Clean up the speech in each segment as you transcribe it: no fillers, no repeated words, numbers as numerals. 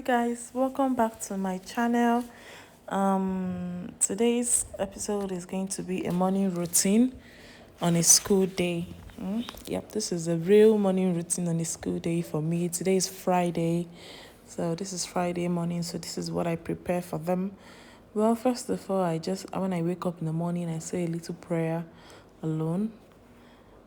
guys, welcome back to my channel. Today's episode is going to be a morning routine on a school day. Yep, this is a real morning routine on a school day for me. Today is Friday, so this is Friday morning, so this is what I prepare for them. Well, first of all, when I wake up in the morning, I say a little prayer alone.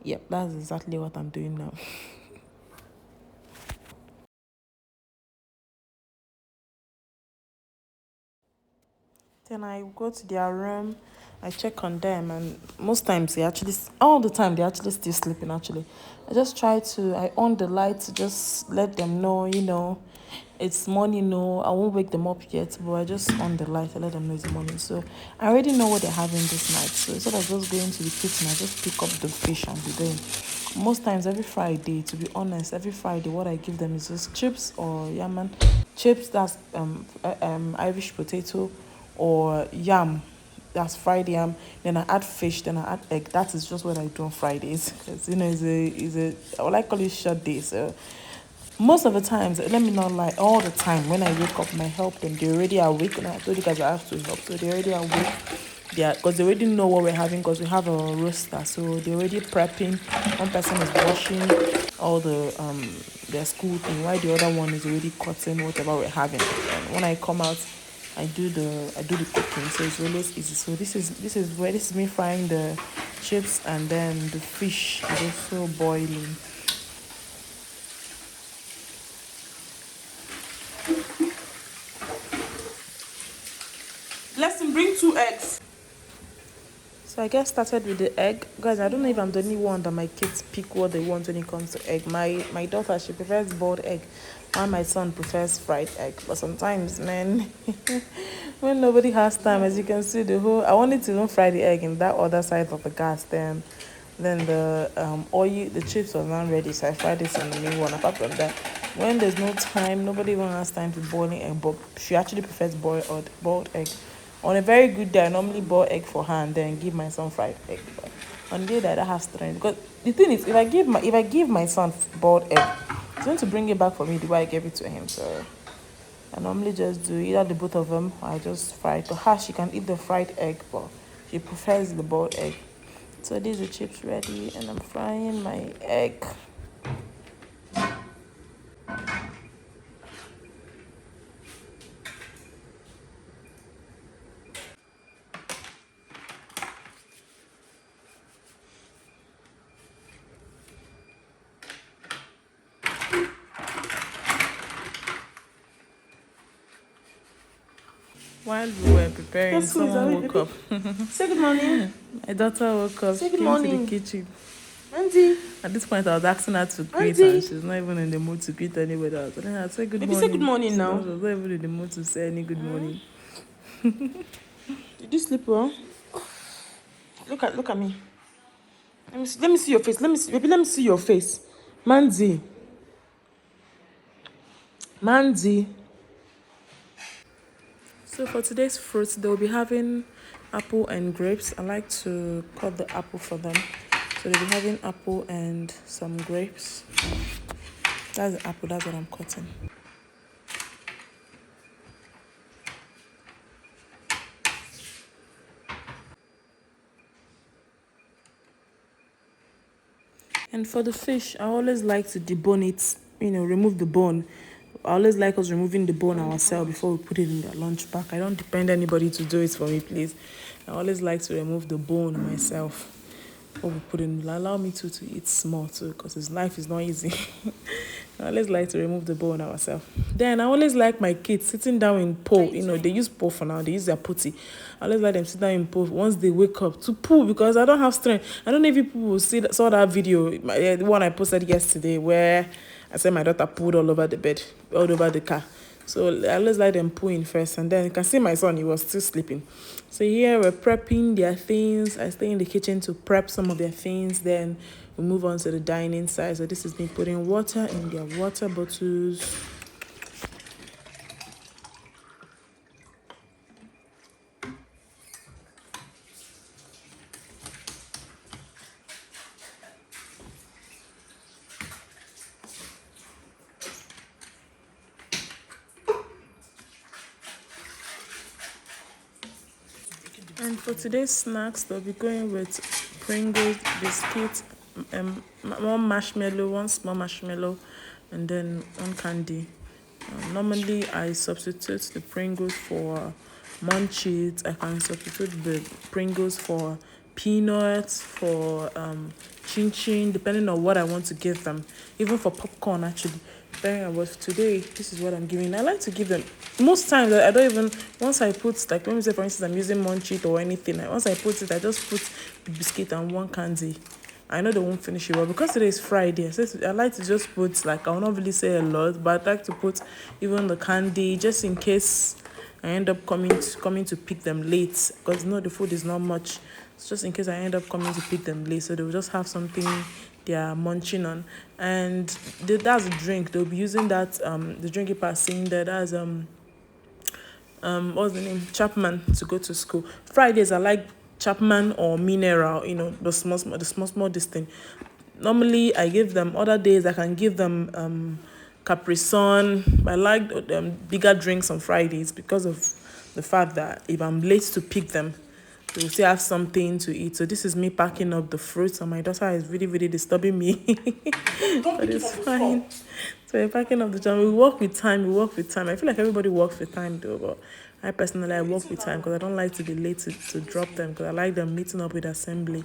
Yep, that's exactly what I'm doing now. Then I go to their room, I check on them, and most times all the time, they're actually still sleeping. Actually, I on the light to just let them know, it's morning. No, I won't wake them up yet, but I just on the light to let them know it's morning. So I already know what they're having this night. So instead of just going to the kitchen, I just pick up the fish and be doing. Most times, every Friday, to be honest, every Friday, what I give them is just chips or yaman chips. That's Irish potato or yam. That's fried yam. Then I add fish. Then I add egg. That is just what I do on Fridays. Because I would like call it short day. So most of the times, let me not lie, all the time when I wake up and I help them, they're already awake. And I told you guys I have to help, so they're already awake. Yeah, because they already know what we're having because we have a roaster, so they're already prepping. One person is washing all their school thing, while the other one is already cutting whatever we're having. And when I come out, I do the cooking, so it's always easy. So this is me frying the chips, and then the fish is also boiling. Blessing, bring 2 eggs. So I get started with the egg. Guys, I don't know if I'm the only one that my kids pick what they want when it comes to egg. My daughter, she prefers boiled egg, while my son prefers fried egg. But sometimes, man, when nobody has time, as you can see, I wanted to even fry the egg in that other side of the gas. Then the oil, the chips was not ready, so I fried this in the new one. Apart from that, when there's no time, nobody even has time to boiling egg. But she actually prefers boiled egg. On a very good day, I normally boil egg for her and then give my son fried egg. But on the day that I have strength, because the thing is, if I give my son boiled egg, he's going to bring it back for me the way I gave it to him. So I normally just do either the both of them, or I just fry it. To her, she can eat the fried egg, but she prefers the boiled egg. So these are chips ready, and I'm frying my egg. While we were preparing, Yes, please, someone woke up. Say good morning. My daughter woke up. Say She good came to the morning. kitchen. Auntie. At this point, I was asking her to greet, Auntie. and she's not even in the mood to greet anybody else. And then I said good Baby, morning. say good morning She now. was not even in the mood to say any good morning. Did you sleep well? Look at me. Let me see your face. Let me see your face. Mandy. Mandy. So for today's fruits, they'll be having apple and grapes. I like to cut the apple for them. So they'll be having apple and some grapes. That's the apple, that's what I'm cutting. And for the fish, I always like to debone it, remove the bone. I always like us removing the bone ourselves before we put it in their lunch pack. I don't depend anybody to do it for me, please. I always like to remove the bone myself before we put it in. Allow me to eat small too, because his life is not easy. I always like to remove the bone ourselves. Then I always like my kids sitting down in pole. They use pole for now. They use their putty. I always like them sit down in pole once they wake up to pull, because I don't have strength. I don't know if people will saw that video, the one I posted yesterday, where I said my daughter pulled all over the bed, all over the car. So I always like them pulling first, and then you can see my son, he was still sleeping. So here we're prepping their things. I stay in the kitchen to prep some of their things. Then we move on to the dining side. So this is me putting water in their water bottles. And for today's snacks, they'll be going with Pringles biscuit, one marshmallow, one small marshmallow, and then one candy. Normally, I substitute the Pringles for Munchies. I can substitute the Pringles for peanuts, for chin chin, depending on what I want to give them. Even for popcorn, actually. Depending on what today, this is what I'm giving. I like to give them. Most times, I don't even, once I put, like, let me say, for instance, I'm using Munchie or anything. Once I put it, I just put the biscuit and one candy. I know they won't finish it well because today is Friday. I like to just put, like, I will not really say a lot, but I like to put even the candy just in case I end up coming to pick them late, because the food is not much. It's just in case I end up coming to pick them late, so they will just have something they are munching on. And that's a drink. They'll be using that the drink you pass in there. That's what's the name? Chapman, to go to school. Fridays I like Chapman or Mineral, the small this thing. Normally I give them, other days I can give them Capri Sun. I like bigger drinks on Fridays because of the fact that if I'm late to pick them, they will still have something to eat. So this is me packing up the fruits, and my daughter is really, really disturbing me. But it's fine. So we're packing up the jam. We work with time. I feel like everybody works with time though, but I personally work with time because I don't like to be late to drop them, because I like them meeting up with assembly.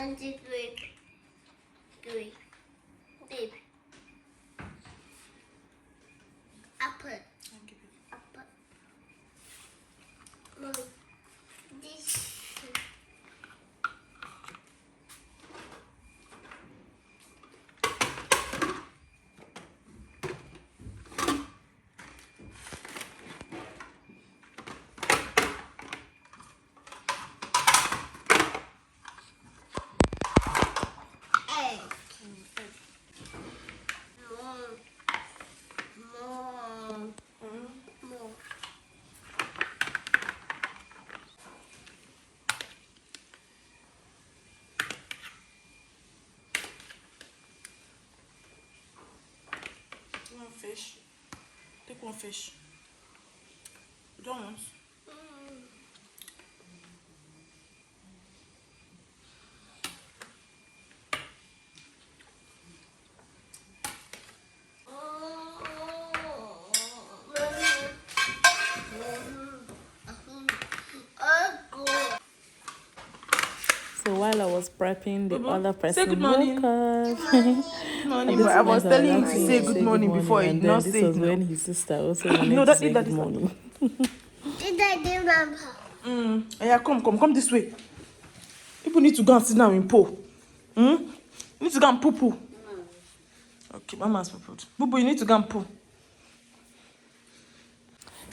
Auntie, three, babe. Apple. Apple. Mommy, this. Fish. Take one fish. You don't want? So while I was prepping, the other person say good morning. woke up. Good morning, but I was telling him to say good morning before he and not then say this was it. when his sister also wanted No, to that say that good is morning. Did I do that? Yeah, come this way. People need to go and sit down in po. You need to go and poo. Okay, Mama's poo. Boo, you need to go and poo.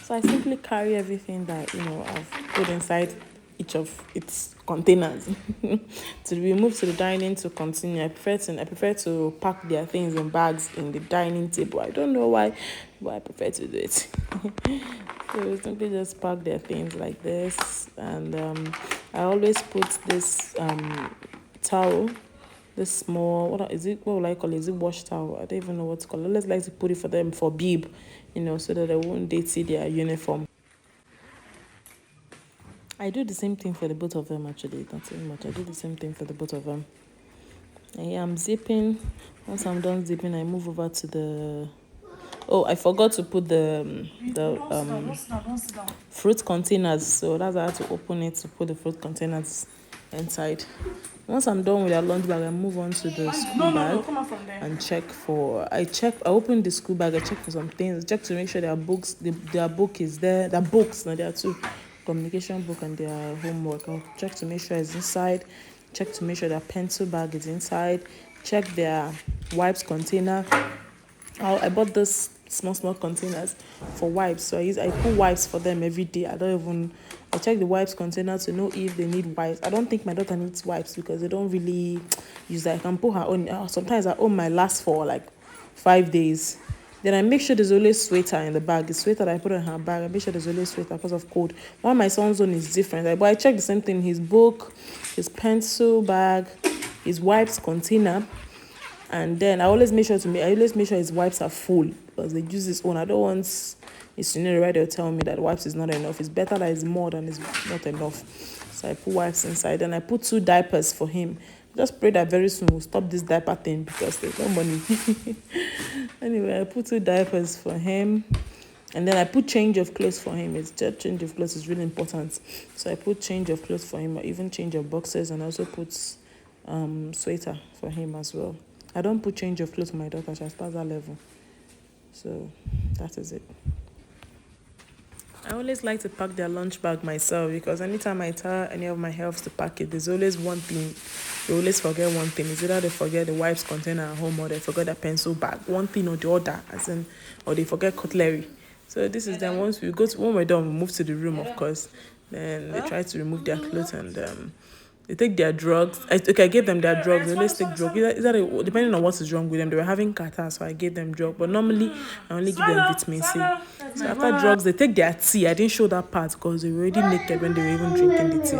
So I simply carry everything that I've put inside each of its containers to be moved to the dining to continue. I prefer to pack their things in bags in the dining table. I don't know why, but I prefer to do it. So we simply just pack their things like this, and I always put this towel, this small, what will I call it? Is it wash towel? I don't even know what to call it. I always like to put it for them for bib, so that they won't dirty their uniform. I do the same thing for the both of them, actually. Not so much. I do the same thing for the both of them. I am zipping. Once I'm done zipping, I move over to the... Oh, I forgot to put the fruit containers. So that's why I had to open it to put the fruit containers inside. Once I'm done with their lunch bag, I move on to the school bag and check for... I open the school bag, I check for some things. Check to make sure their book is there. Their books, now there are two. Communication book and their homework. I'll check to make sure it's inside. check to make sure their pencil bag is inside, check their wipes container. I bought this small containers for wipes, so I put wipes for them every day. I check the wipes container to know if they need wipes. I don't think my daughter needs wipes because they don't really use that. I can put her own. Sometimes I own my last for like 5 days. Then I make sure there's always sweater in the bag. The sweater that I put in her bag, I make sure there's always sweater because of cold. One my son's own is different. But I check the same thing: his book, his pencil bag, his wipes container. And then I always make sure his wipes are full because they use his own. I don't want his scenario where they'll tell me that wipes is not enough. It's better that it's more than it's not enough. So I put wipes inside and I put 2 diapers for him. Just pray that very soon we'll stop this diaper thing because there's no money. Anyway, I put 2 diapers for him. And then I put change of clothes for him. It's just change of clothes is really important. So I put change of clothes for him, or even change of boxes, and also put sweater for him as well. I don't put change of clothes for my daughter. She has passed that level. So that is it. I always like to pack their lunch bag myself because anytime I tell any of my helps to pack it, there's always one thing. They always forget one thing. It's either they forget the wipes container at home or they forget the pencil bag. One thing or the other, or they forget cutlery. So this is them. When we're done, we move to the room, of course. Then they try to remove their clothes and they take their drugs. I gave them their drugs. They always take drugs. Depending on what is wrong with them, they were having catarrh, so I gave them drugs. But normally, I only give them vitamin C. So after drugs, they take their tea. I didn't show that part because they were already naked when they were even drinking the tea.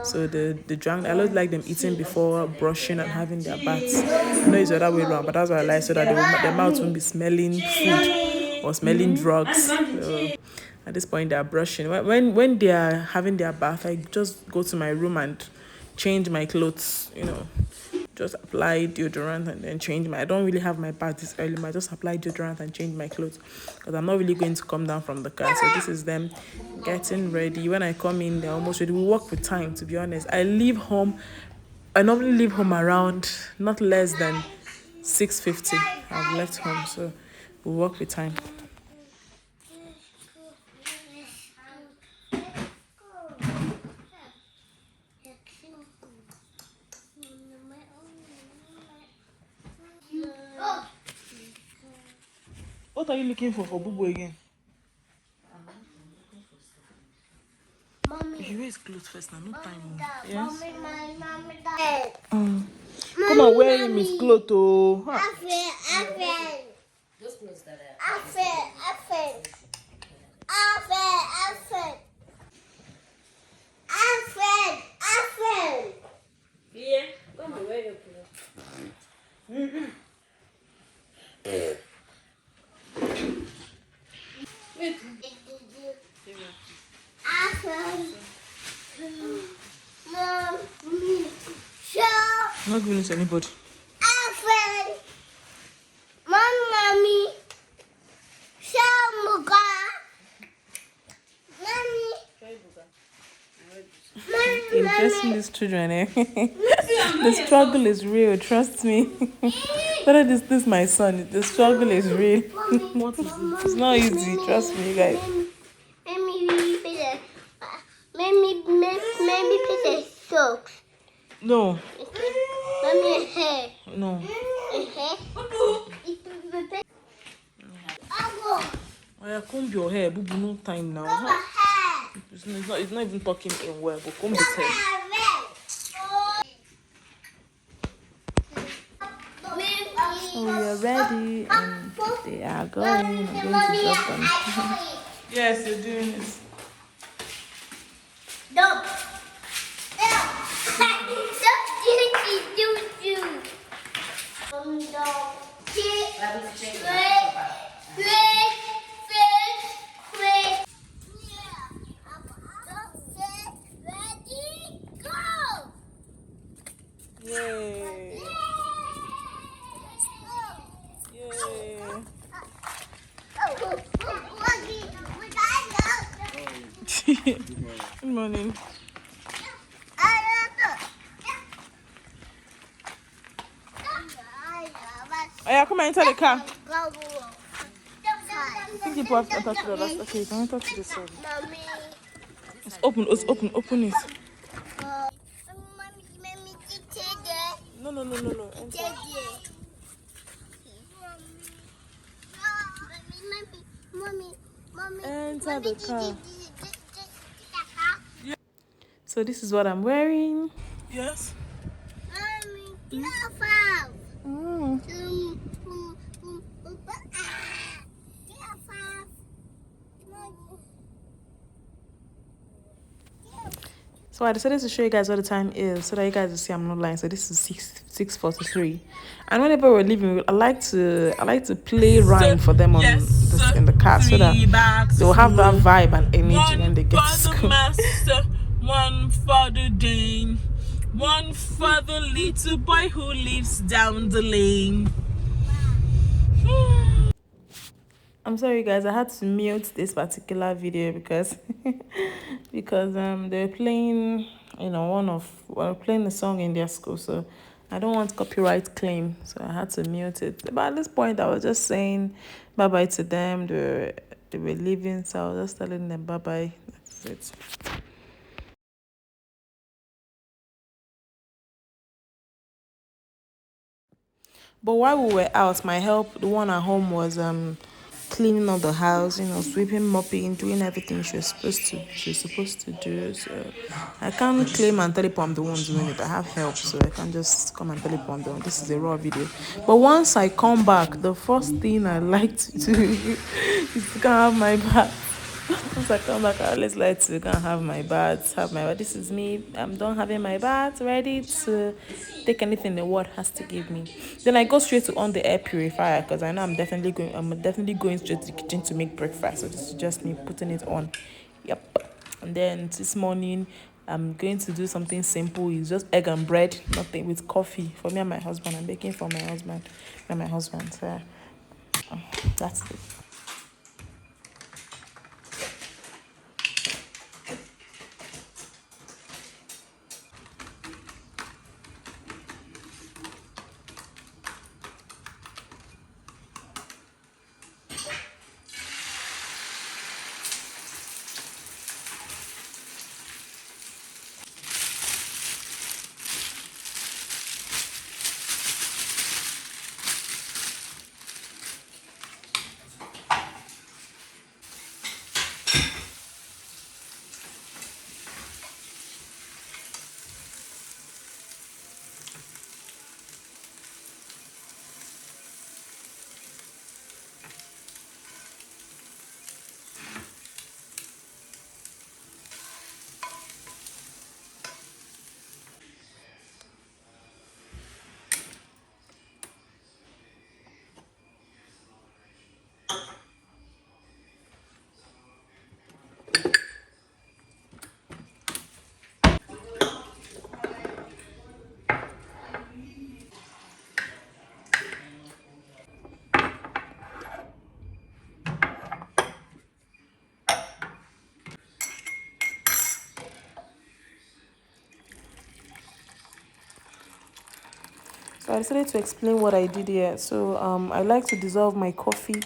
So they drank. I always like them eating before brushing and having their baths. I know it's the other way around, but that's what I like, so that their mouth won't be smelling food or smelling drugs. So at this point, they are brushing. When they are having their bath, I just go to my room and change my clothes, just apply deodorant and then change I don't really have my bath this early, I just apply deodorant and change my clothes because I'm not really going to come down from the car. So this is them getting ready. When I come in, they're almost ready. We walk with time, to be honest. I normally leave home around not less than 6:50. I've left home, so we walk with time. What are you looking for Bubu again? Mommy. You wear his clothes first now, no time. Yes? Mommy, Come and wear him his clothes, oh. Those clothes that are yeah, come and wear your clothes. I'm not giving it to anybody. Mommy, Impressing these children, eh? The struggle is real, trust me. Whether this my son, the struggle is real. It's not easy, trust me, guys. Maybe put the socks. No. Mommy, hair. No. Oh, yeah, comb your hair. Bubu, no time now. It's not even talking in well, but comb his hair. So we are ready and they are going. I'm going to drop them. Yes, you're doing it. Don't. Yay. Yay. Good morning. Oh, yeah, come and enter the car. I think people have to enter to the last. Okay, you can enter to this one. It's open, open it. No. Enter. Mommy, Enter the car. So this is what I'm wearing. Yes. Mommy, Mm. So I decided to show you guys what the time is so that you guys will see I'm not lying. So this is 6:43. And whenever we're leaving, I like to play rhyme for them on this in the car so that they'll have that vibe and energy when they get to school. Master, one for the Dane, one for the little boy who lives down the lane. I'm sorry guys, I had to mute this particular video because because they're playing playing the song in their school, so I don't want copyright claim, so I had to mute it. But at this point I was just saying bye bye to them. They were leaving, so I was just telling them bye bye. That's it. But while we were out, my help, the one at home, was cleaning up the house, sweeping, mopping, doing everything she was supposed to do. So I can't claim and tell you I'm the one doing it. I have help, so I can't just come and tell you I'm the one. This is a raw video. But once I come back, the first thing I like to do is to go have my bath. Once I come back, I always like to go and have my bath, This is me. I'm done having my bath, ready to take anything the world has to give me. Then I go straight to on the air purifier because I know I'm definitely going straight to the kitchen to make breakfast. So this is just me putting it on. Yep. And then this morning, I'm going to do something simple. It's just egg and bread, nothing, with coffee for me and my husband. I'm baking for my husband and my husband. So that's it. So I decided to explain what I did here. So I like to dissolve my coffee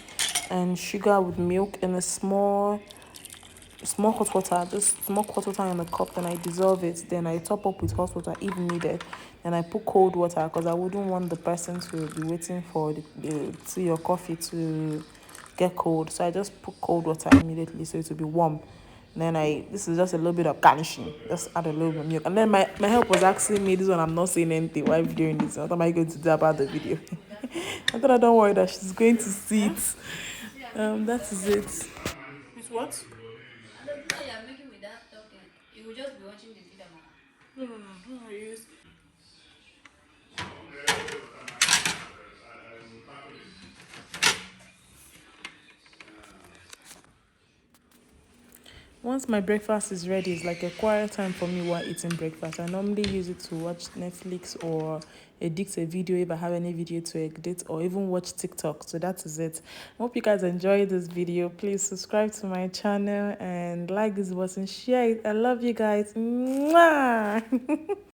and sugar with milk in a small hot water, just small hot water in a cup. Then I dissolve it. Then I top up with hot water if needed. And I put cold water because I wouldn't want the person to be waiting for the tea or coffee to get cold. So I just put cold water immediately so it will be warm. And then this is just a little bit of garnishing. Just add a little bit of milk. And then my help was asking me this one. I'm not saying anything while doing this. What am I going to do about the video? I thought I don't worry that she's going to see it. That is it. With what? And the video you're making without talking, you will just be watching the video, man. No. Yes. Once my breakfast is ready, it's like a quiet time for me while eating breakfast. I normally use it to watch Netflix or edit a video if I have any video to edit, or even watch TikTok. So that is it. I hope you guys enjoyed this video. Please subscribe to my channel and like this button, share it. I love you guys. Mwah!